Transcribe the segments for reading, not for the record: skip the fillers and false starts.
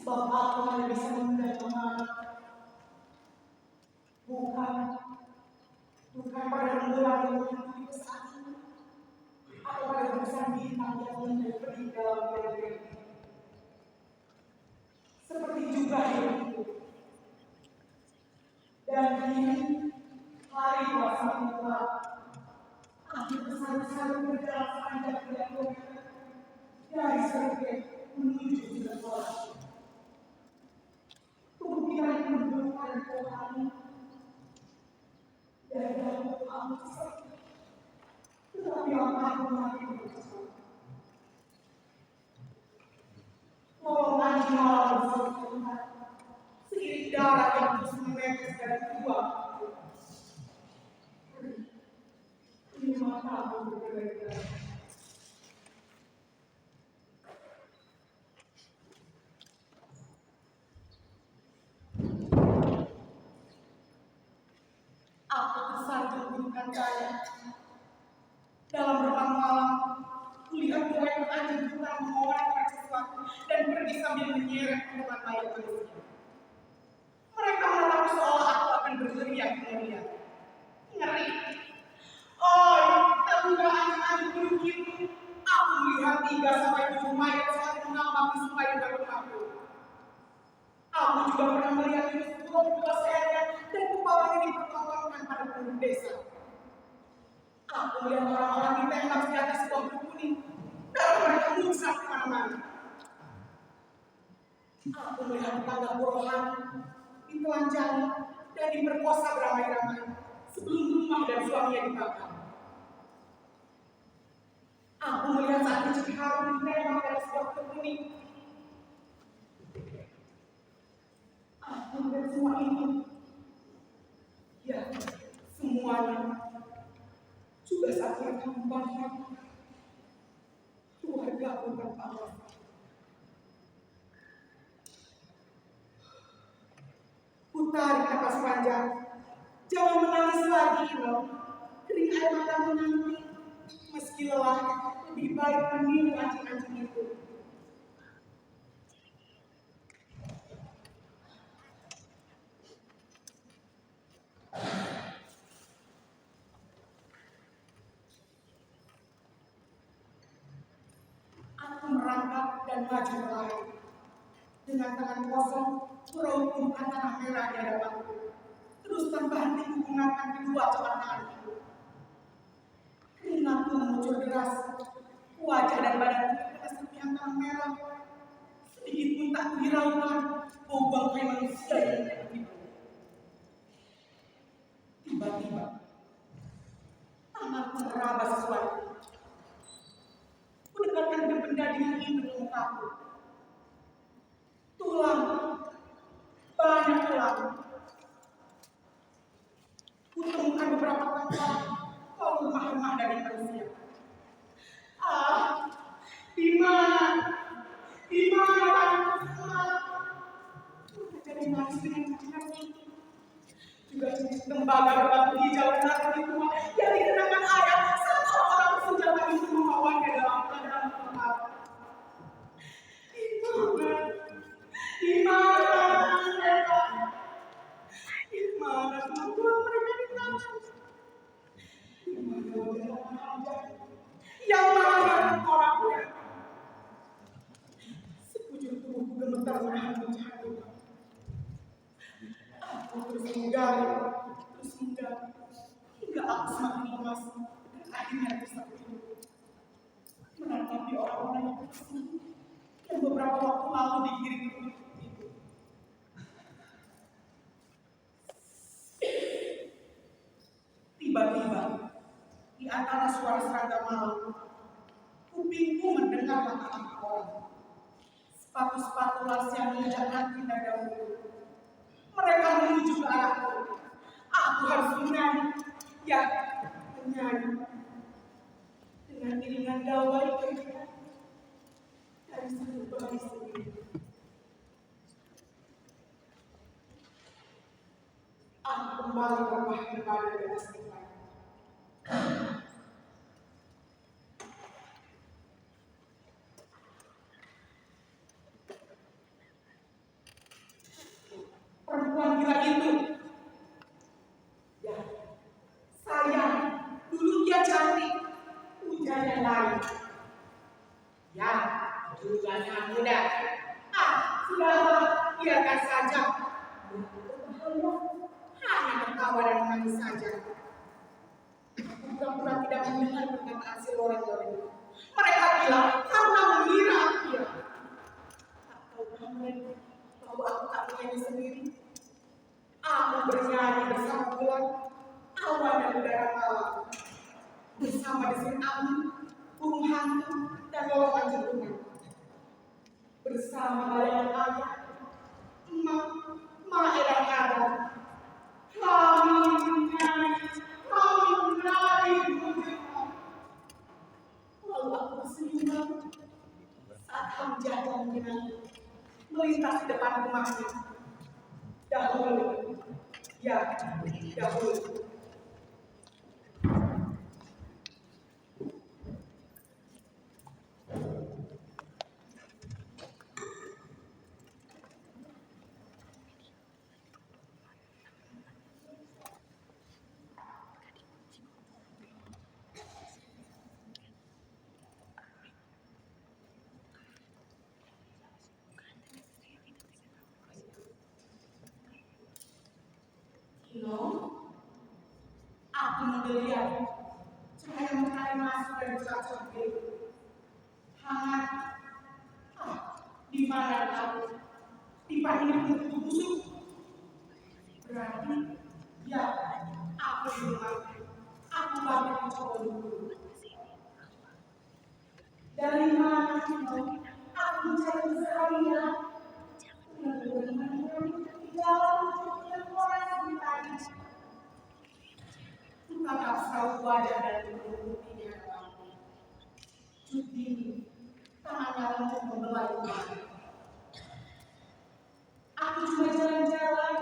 Sebab aku hanya bisa menunda kemana. Bukan pada rembulan yang mengikuti pesan, atau pada urusan bintang yang menjadi dalam diri. Seperti juga hidupku. Dan kini, hari puasa tua, aku bersama-sama berjalan sepanjang 3 kilometer dari Srepet menuju Cirebon. Kemudian menunjukkan Tuhan dan dalam kamu tetapi aku makin bersama. Tolongan malam bersama seiring darah yang terus menetes dari kedua. Ini matamu bergerak. Aku tersanjung gunungkan kaya. Dalam remang malam, kulihat dua ekor anjing hutan mengorak sesuatu dan pergi sambil menyeret dengan mayat manusia. Mereka menatapku seolah aku akan berteriak-teriak. Ngeri. Oh, tahukah anjing-anjing gunung itu? Aku melihat 3-7 mayat saling mengambang di sungai dekat rumahku. Aku juga pernah melihat Yusuf berdua sehatnya dan kepalanya dipertontonkan pada penduduk desa. Aku melihat orang-orang ditembak di atas bambu kuning dan mereka muncrat kemana-mana. Aku melihat tetangga rohani ditelanjangi dan diperkosa beramai-ramai sebelum rumah dan suaminya dibakar. Aku melihat saat kecil Harun ditembak pada sebuah kuning. Aku melihat semua ini. Ya, semuanya. Juga saat mereka membakar keluarga pun tanpa alasan. Tarik napas panjang. Jangan menangis lagi, loh. Kering air matamu nanti. Meski lelah, lebih baik meniru anjing-anjing itu. Aku merangkak dan maju berlari. Dengan tangan kosong, kurau tumpukan tanah merah di hadapanku. Terus tanpa henti kugunakan kedua cepat tanganku. Keringatku mengucur deras. Wajah dan badanku terkena serpihan tanah merah. Sedikit pun tak kuhiraukan bau bangkai manusia yang tertipu. Tiba-tiba, tanganku meraba sesuatu. Kudekatkan benda dengan hidung mukaku. Tulang, banyak tulang. Kutemukan beberapa tempat kau lemah-lemah dari manusia. Di mana? Di mana tanganku? Jadi manis dengan kaki itu. Juga jenis tembaga berbatu hijau dan arti tua yang dikenakan ayah saat orang senjata itu membawanya dalam keadaan lemah. Di mana mereka? Di mana tuan mereka di tangan? Di mana wajah yang mana orangnya? Sekujur tubuhku gemetar menahan pecahan. Aku terus menggali, hingga aku semakin lemas dan akhirnya bisa tidur. Menatapi orang-orang yang bersih yang beberapa waktu lalu digiring itu. Tiba-tiba, di antara suara serangga malam, kupingku mendengar langkah orang. Sepatu-sepatu las yang menginjak kaki dadaku. Mereka menuju ke arahku. Aku harus menyanyi. Ya, menyanyi. Dengan iringan dawai dari satu baris sendiri. Aku kembali bermah kepada di atas tempat. saya saja. Hanya tertawa dan menangis saja. Pura-pura tidak mendengar perkataan si Loren-Loren. Mereka bilang karena mengira aku ya. Tak tahu mereka bahwa aku tak menyanyi sendiri. Aku bernyanyi bersama bulan, awan dan udara malam. Bersama desir angin, burung hantu, dan lolongan jentungan. Bersama bayangan ayah, emak, mak dan kadang. Kami menari menjelang. Lalu aku bersenyum saat Hamzah mengenali melintas di depan rumahnya. Dahulu, ya, dahulu. Aku menggeliat cahaya matahari masuk dari celah biru hangat. Di mana aku? Di panggilan untuk busuk. Berarti, ya, aku di rumah. Aku bangkit mencoba dulu. Dari mana aku mencari keseharian? Di dalam yang orang sekitarnya. Tatap saut wajah dan tubuh putihnya. Judi, tangannya untuk membelai badan. Aku cuma jalan-jalan.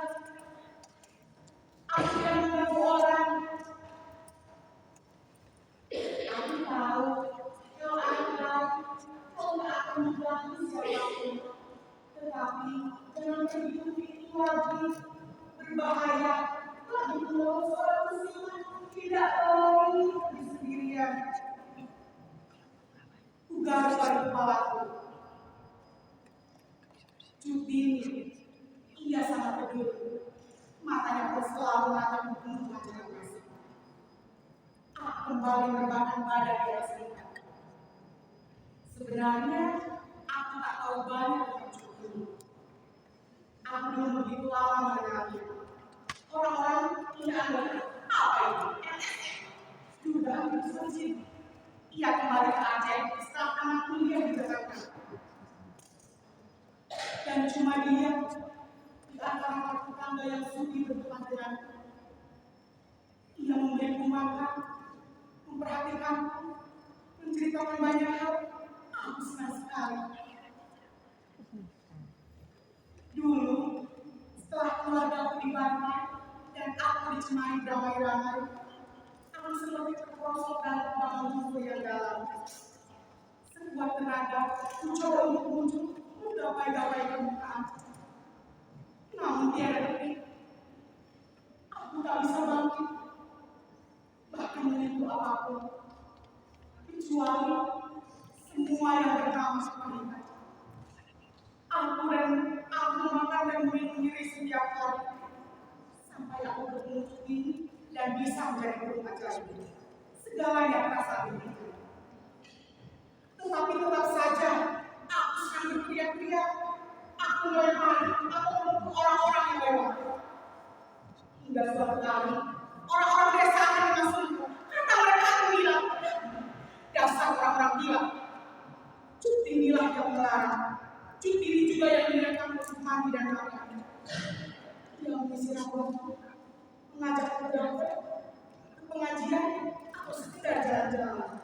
Aku yang mengganggu orang. Aku tahu kalau aku tak akan mengganggu siapapun. Tetapi jangan begitu itu lagi berbahaya. Lagi pula seorang muslim tidak lagi sendirian. Ugar pada kepalaku. Judi, ia sangat peduli. Matanya pun selalu menatap penuh dengan kasih. Aku kembali merebahkan badan di atas ikan. Sebenarnya, aku tak tahu banyak tentang Judi. Aku belum begitu lama mengenalnya. Orang-orang tidak anggap apa itu. Sudah suci. Ia kembali ke Aceh setelah anak kuliah di Jakarta. Dan cuma dia di antara tetangga yang sudi berteman denganku. Ia memberiku makan, memperhatikanku, menceritakan banyak hal. Aku senang sekali. Dulu, setelah keluarga aku dibantai dan aku dicemai ramai-ramai, aku seperti terperosok dalam bangun buku yang dalam. Sekuat tenaga, mencoba untuk muncul, menggapai-gapai permukaan. Namun tiada detik, aku tak bisa bangkit, bahkan menyentuh apapun, kecuali semua yang bernama seperti aku makan dan minum diri setiap hari, sampai aku bermuncul ini dan bisa menjadi burung ajaib. Segalanya terasa begitu. Tetapi tetap saja, aku sedang berteriak-teriak. Aku melempari, aku memukul orang-orang yang lewat. Hingga suatu kali, orang-orang desa akan mengasuhku. Kata mereka aku bilang, dasar orang-orang gila. Cuti inilah yang melarang. Cuti ini juga yang mengingatkan untuk mandi dan makan. Dia mengisi rambutku, mengajak ke dokter, ke pengajian, atau sekedar jalan-jalan.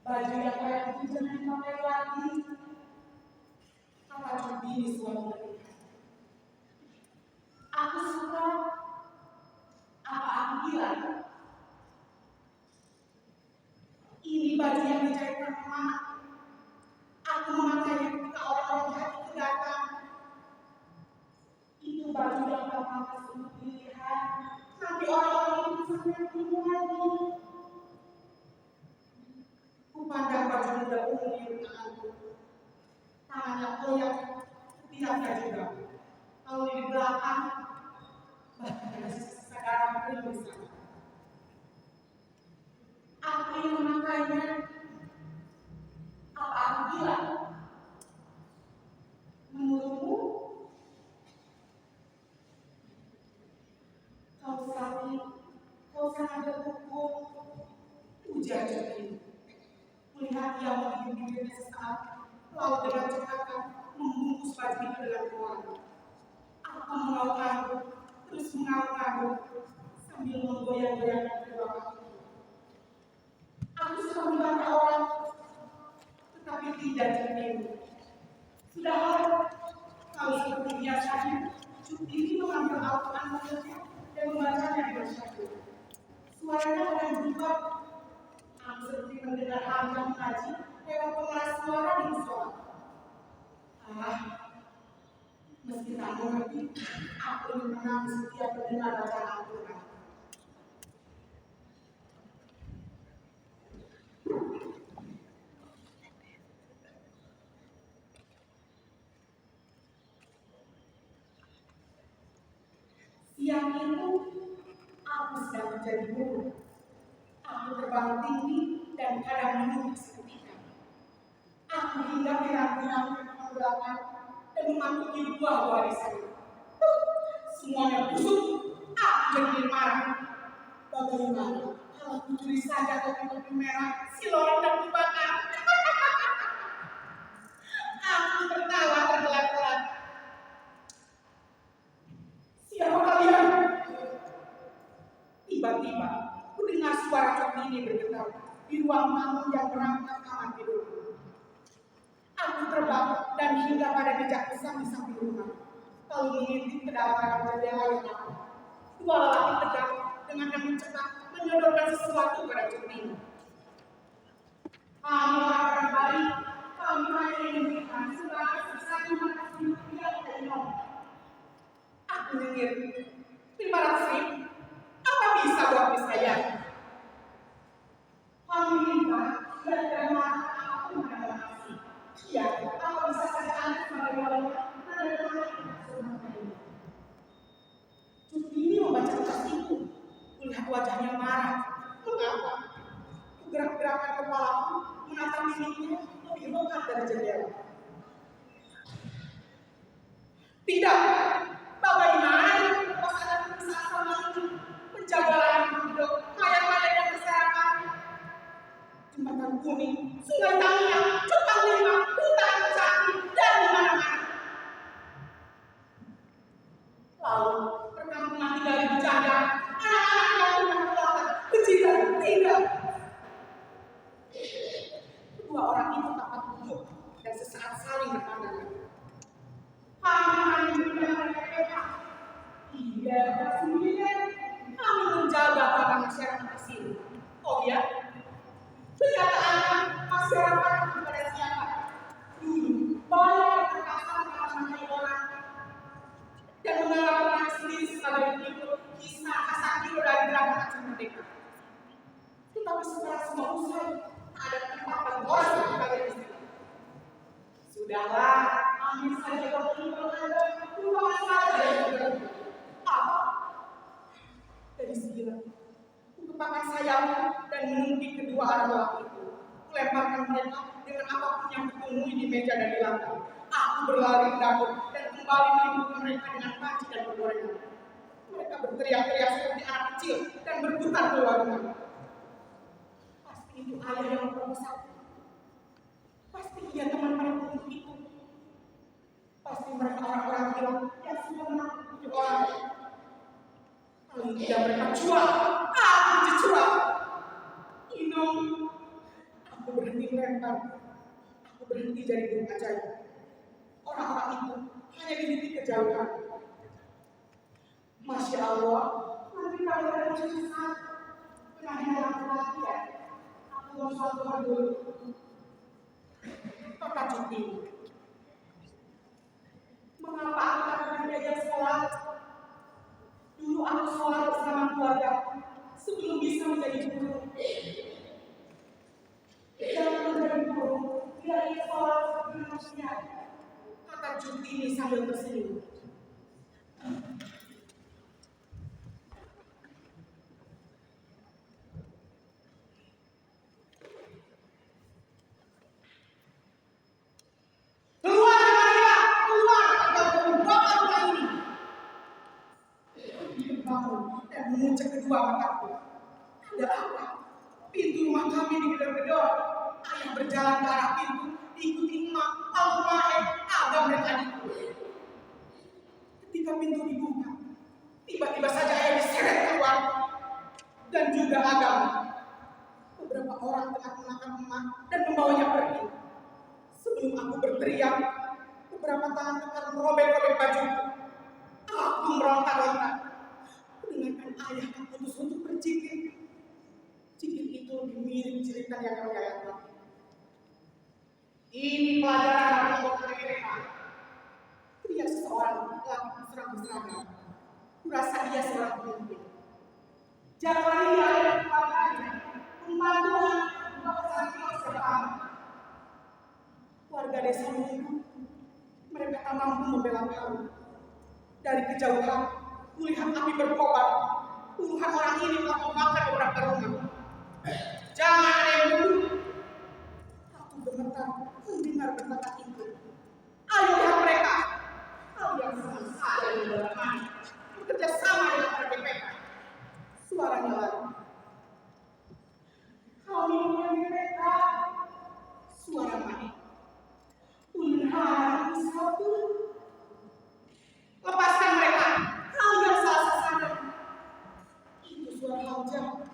Baju yang kayak itu jangan dipakai lagi. Apa Judi ini suatu ketika? Aku suka. Apa aku bilang? Ini baju yang dijahitkan mama. Aku memakainya ketika menyentuh tanganku. Tangannya koyak, tiapnya juga. Kalau di belakang, bahkan ada sisa darah kering di sana. Aku yang memakainya. Apa aku bilang? Menurutmu, kau sakit, kau sangat terpukul. Ujar Jody. Melihat dia menggigit bibirnya sesaat, lalu dengan cekatan membungkus baju itu dengan kuat. Aku mengauk-ngauk, terus mengauk-ngauk sambil menggoyang-goyangkan kedua kakiku. Aku suka membantah orang, tetapi tidak Jody. Sudahlah, kalau seperti biasanya, Jody mengambil Al-Quran menurutnya dan membacanya dengan syahdu. Suaranya akan berubah. Aku seperti mendengar azan mengaji lewat pengeras suara di musola. Meski tak mengerti, aku ingin menangis setiap mendengar bacaan Al-Quran. Siang itu, aku sedang menjadi burung. Aku terbang tinggi dan kadang menunggu seketika. Aku hinggap di rangkaian ke belakang dan memasuki buah-buah di sana. Semuanya busuk. Aku jadi marah. Bagaimana kalau mencuri saja topi-topi merah, si lorong dan dibakar? Aku tertawa tergelak-gelak. Siapa kalian? Tiba-tiba, ku dengar suara Jody ini bergetar di ruang tamu yang berangkat kamar tidur. Aku terbang dan hingga pada meja besar di samping rumah, lalu mengintip ke dalam jendela yang lama. Dua lelaki tegak dengan angin cepat menyodorkan sesuatu pada Jody. Kami orang baik, kami hanya ingin memberikan sesuatu yang dari nol. Aku nyengir, 500.000, apa bisa buat saya? Kami minta dan terima apapun pada nasi. Ya, apa bisa saja Anda sebagai walinya menerima semua ini. Jody ini membaca kertas itu, melihat wajahnya marah. Mengapa? Gerak-gerakan kepalaku menatap mimiknya lebih dekat dari jendela. Tidak, bagaimana pas ada perusahaan sama ini menjaga lahan hidup, mayat-mayat yang berserakan, jembatan kuning, sungai Tamiya, Jepang 5, hutan Candi, dan di mana-mana. Lalu perkampungan tinggal di bercanda, anak-anak yang punya kekuatan, pecinta tinggal. Kedua orang itu tampak duduk dan sesaat saling berpandangan. Kami hanya mendengar mereka. Tidak bersembunyian. Kami menjaga para masyarakat di sini. Oh ya? Kenyataannya masyarakat kepada siapa? Banyak yang terkesan mengalami orang dan menganggap orang sendiri sebagai pengikut kisah Asakiro dari Gerakan Aceh Merdeka. Tetapi setelah semua usai, ada tempat berboras yang sebagai istilah. Sudahlah, ambil saja keuntungan Anda, lupakan saja yang terjadi. Apa? Dari segilan, kepalanya sayapku dan menunggu kedua arah lelaki itu. Melemparkan mereka dengan apapun yang kutemui di meja dan di lantai. Aku berlari ke dapur dan kembali meliputi mereka dengan panci dan penggorengan. Mereka berteriak-teriak seperti anak kecil dan berputar keluar rumah. Pasti itu ayah yang memperkosa. Pasti dia teman pada pembunuh itu. Pasti mereka orang-orang gila yang sudah menakut orang. Lalu dia mereka cuak. Aku dicuak. Aku berhenti melempar. Aku berhenti jadi burung ajaib. Orang-orang itu hanya dilihat kejauhan. Masya Allah, nanti kalau ada susah, pernah laki-laki ya. Aku mau sholat dulu. Kata Jody, mengapa aku tak pernah diajak sholat? Dulu aku sholat bersama keluarga sebelum bisa menjadi guru. Jangan menjadi guru, tidak manusia, kata Jurtini sambil tersenyum. Mengucap kedua mataku. Ada apa? Pintu rumah kami digedor-gedor. Ayah berjalan ke arah pintu, diikuti emak, Almae, Agam dan adikku. Ketika pintu dibuka, tiba-tiba saja ayah diseret keluar dan juga Agam. Beberapa orang tengah menangkap emak dan membawanya pergi. Sebelum aku berteriak, beberapa tangan tekan merobek-robek bajuku. Aku meronta-ronta. Dengarkan ayah yang putus untuk berjikir. Jikir itu lebih mirip cerita yang kami ayatkan. Ini pelajaran untuk mereka. Teriak seseorang lagi berserang-serang. Kurasa dia seorang pemimpin. Jakaria dan keluarganya membantuan bahasa Islam. Warga desa menunggu. Mereka tak mampu membela kami. Dari kejauhan, melihat api berkobar. Puluhan orang ini telah membakar beberapa rumah. Jangan ada yang dulu. Aku gemetar mendengar kata itu. Ayo lihat mereka. Kalian semua saja di dalam kami. Bekerja sama dengan RPPK. Suaranya lagi. Kami punya mereka. Suara Mani. Unhar satu. Lepaskan mereka. Kalian salah sasaran. Itu suara Hamzah.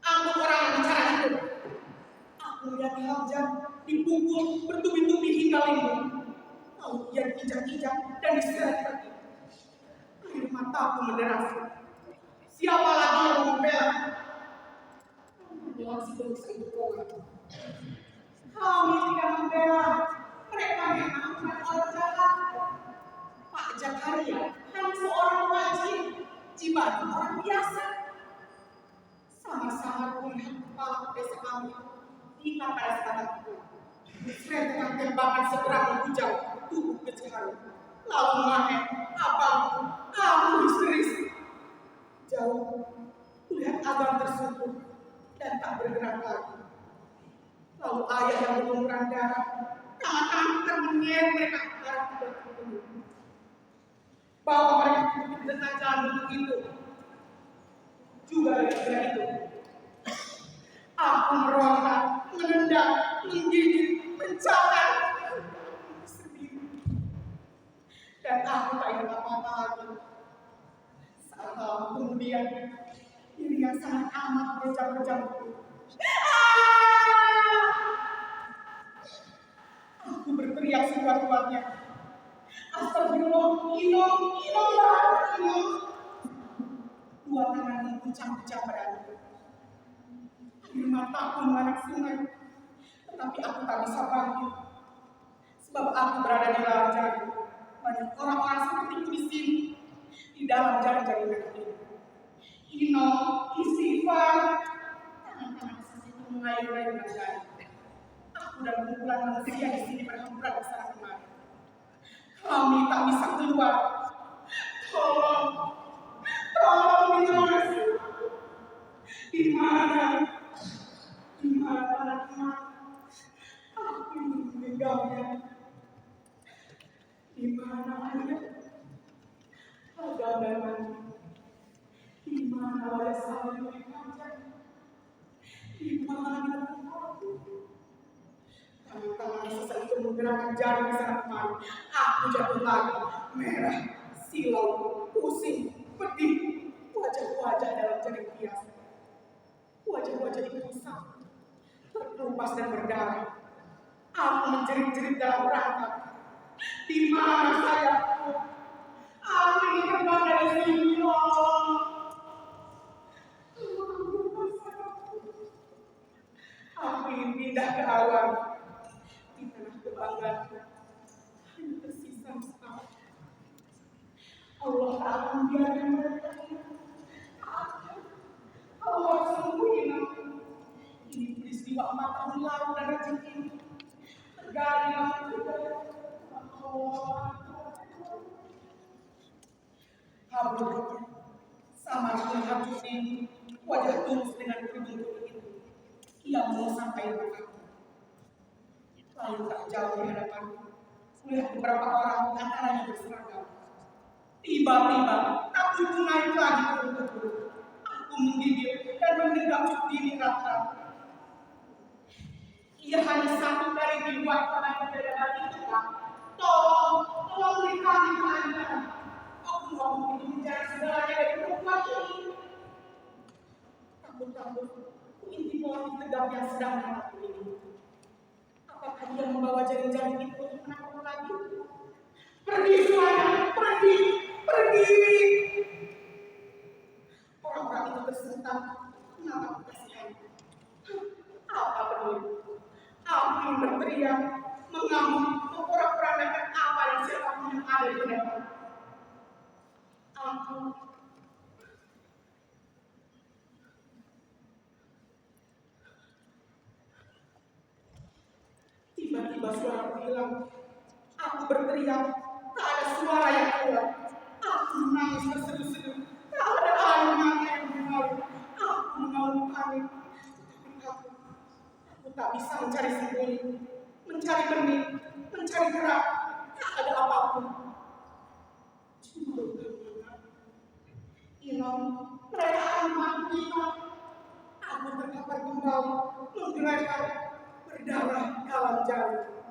Aku orang yang bicara itu. Aku melihat Hamzah dipukul bertubi-tubi hingga linglung. Lalu ia diinjak-injak dan diseret pergi. Air mataku menderas. Siapa lagi yang membela? Masih belum bisa itu kau. Kami tidak membela. Mereka memang orang jahat. Pak Jakaria hanya seorang wajib. Jibatu orang biasa. Sama-sama melihat kepala desa kami ingat pada saat itu. Serentetan tembakan seberang menghujam tubuh kecil. Lalu Mahe, abangku, kamu histeris. Jauh, kulihat abang tersungkur dan tak bergerak lagi. Lalu ayah yang berlumuran darah, tangan-tangan kita menyeret mereka ke arah kubur. Bawa mereka ke bukit dengan jalan bentuk itu. Juga gara-gara itu. Aku meronta, menendang, menggigit, mencakar. Sendiri. Dan aku tak ingat apa-apa lagi. Saat lama kemudian, diri yang sangat amat berjam-jam. Aku berteriak sekuat-kuatnya. Astagfirullah, Inom. Dua tangan mengguncang-guncang padaku. Air mataku menarik sungai. Tetapi aku tak bisa bangkit. Sebab aku berada di dalam jaring. Banyak orang-orang sepertiku di sini. Di dalam jaring-jaring ini. Ino, istighfar. Tangan-tangan sisi itu mengalir-alir dengan jaring. Aku dan kumpulan manusia di sini berhamburan kesana kemari. Kami tak bisa keluar. Tolong di mana sih? Di mana? Aku ingin meninggalnya. Di mana ayah? Agam dan Mani. Di mana wajah saya yang di mana aku? Tangan-tangan sisa itu menggerakkan jaring di sana kemari. Aku jatuh lagi, merah, silau, pusing, pedih. Wajah-wajah dalam jaring biasa. Wajah-wajah itu rusak, terkelupas dan berdarah. Aku menjerit-jerit dalam perangkap. Di mana sayapku? Aku ingin terbang dari sini, ya Allah. Aku ingin pindah ke awan. Di tanah kebanggaan hanya tersisa setahun. Allah tak akan membiarkan mereka. Allah sembunyi aku. Ini peristiwa 4 tahun lalu dan rezeki. dari Habib sama melihat ini wajah tulus dengan kerudung itu. Ia mau sampai dekat. Lalu tak jauh di hadapanku, melihat beberapa orang antaranya berseragam. Tiba-tiba, takutku naik lagi ke tubuh. Aku menggigil dan mendenggam diri rata. Ia hanya satu dari ribuan orang yang berada itu, Pak. Tolong berikan keadilan. Aku mau begitu mencari segalanya dari perempuan ini. Takut-takut, ku intip pohon tegak yang sedang menatapku ini. Apakah dia membawa jaring-jaring itu untuk menangkapku lagi? Pergi semuanya, pergi, pergi. Orang-orang itu tersentak, menatapku kasihan. Apa peduli? Aku ingin berteriak, mengamuk, memporak-porandakan apa yang siapapun yang ada di depan. Aku tiba-tiba suara hilang. Aku berteriak, tak ada suara yang keluar. Aku menangis terseduh-seduh, tak ada air mata yang mengalir. Aku mengalami panik, tetapi aku tak bisa mencari sembunyi, mencari benih, mencari gerak. Tak ada apapun. Cuma Inom, mereka akan mati kita. Aku terkapar kembali, menggerakkan berdarah dalam jarum.